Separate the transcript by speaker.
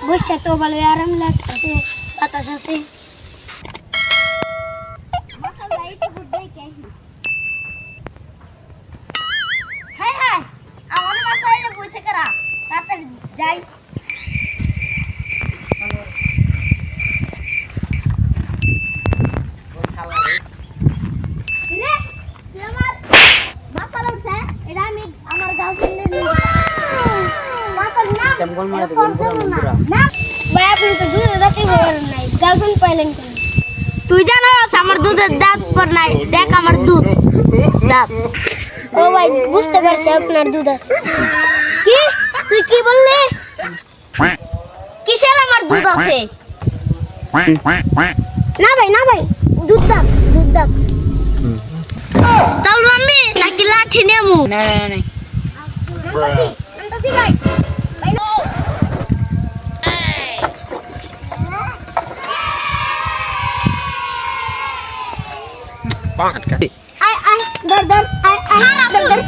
Speaker 1: বসে তো ভালো আরাম লাগতেছে, বাতাস আছে। হ্যাঁ হ্যাঁ, আমার মাথায় বসে করা তাড়াতাড়ি যাই। তুই জানো আমার দুধের দাঁত পর নাই, দেখ আমার দুধ দাঁত। ও ভাই বুঝতে পারছি আপনার দুধ আছে। কি তুই কি বললি? কিসের আমার দুধ আছে? না ভাই না ভাই, দুধ দাঁত দুধ দাঁত। চল মাম্মি নাকি লাঠি নেমু?
Speaker 2: না না না
Speaker 1: আনতাছি ভাই ভাই নো। আয় আয় ধর ধর, আয় আয় ধর ধর।